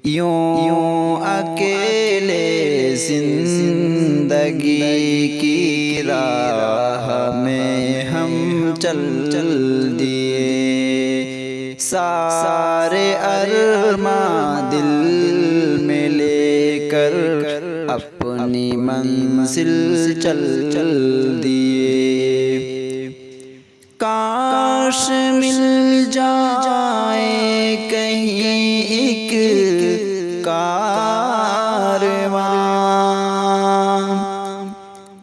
یوں اکیلے زندگی کی راہ میں ہم چل دیے، سارے ارماں دل میں لے کر اپنی منزل چل دیے۔ کاش مل جائے کہیں ایک کارواں،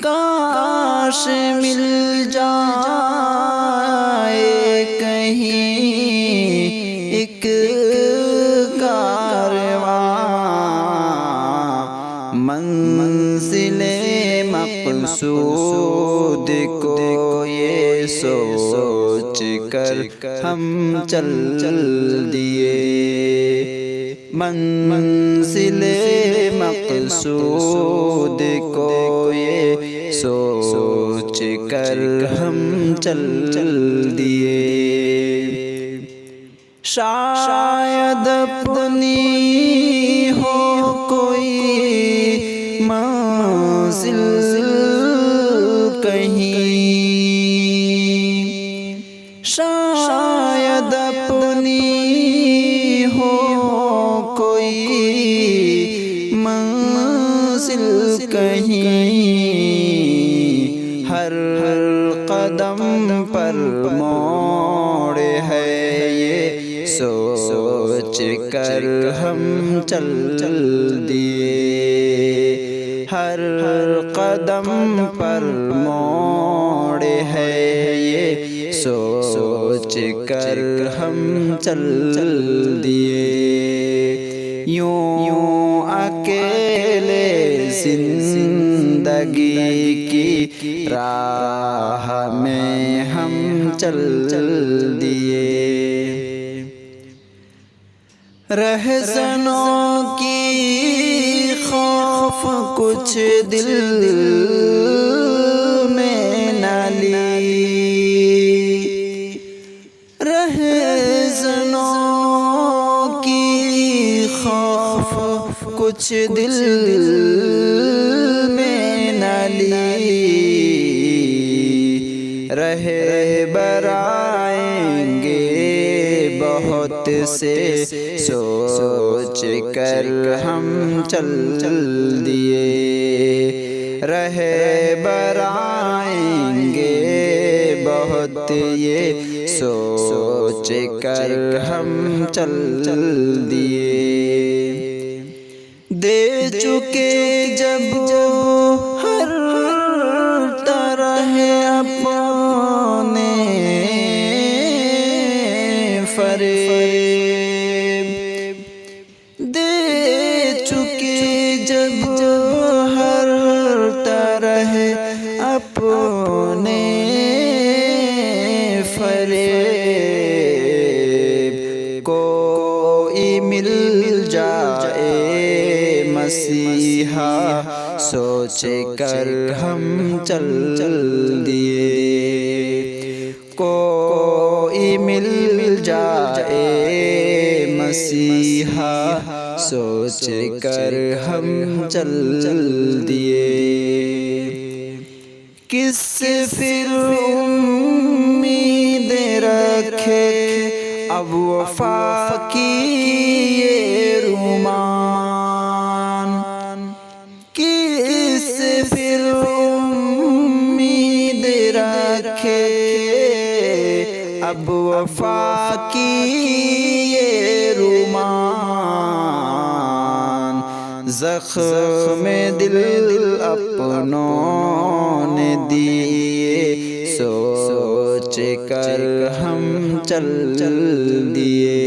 کاش مل جائے کہیں ایک کارواں، منزل مقصود کو یہ سوچ کر ہم چل دیے، منزل مقصود کو یہ سوچ کر ہم چل دیے۔ شاید اپنی ہو کوئی منزل کہیں، شاید اپنی ہو کوئی منزل کہیں، ہر قدم پر موڑ ہے یہ سوچ کر ہم چل دیے، ہر قدم پر موڑ ہے یہ سوچ کر ہم چل دیے۔ یوں اکیلے زندگی کی راہ میں ہم چل دیے، رہزنوں کی خوف کچھ دل میں نہ لی، رہزنوں کی خوف کچھ دل میں نہ لی، رہبر آئیں گے بہت سے سوچ کر ہم چل دیے، رہبر آئیں گے بہت یہ سوچ کر ہم چل دیے، دے چکے جب ہر طرح اپنے فریب، دے چکے جب ہر طرح اپنے فریب، کوئی مل جائے مسیحا سوچ کر ہم چل دیے، کوئی مل جائے مسیحا سوچ کر ہم چل دیے۔ کس سے پھر امید رکھے اب وفا کی یہ رومان، کس سے پھر امید رکھے اب وفا کی یہ رومان، زخم دل اپنوں نے دیے سوچ کر ہم چل دیے،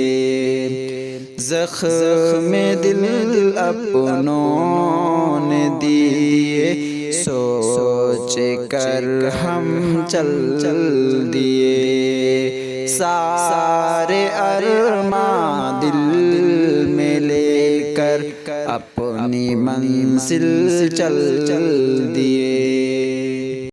زخم دل اپنوں نے دیے سوچ کر ہم چل دیے، سارے ارماں دل میں لے کر اپنی منزل چل دیے۔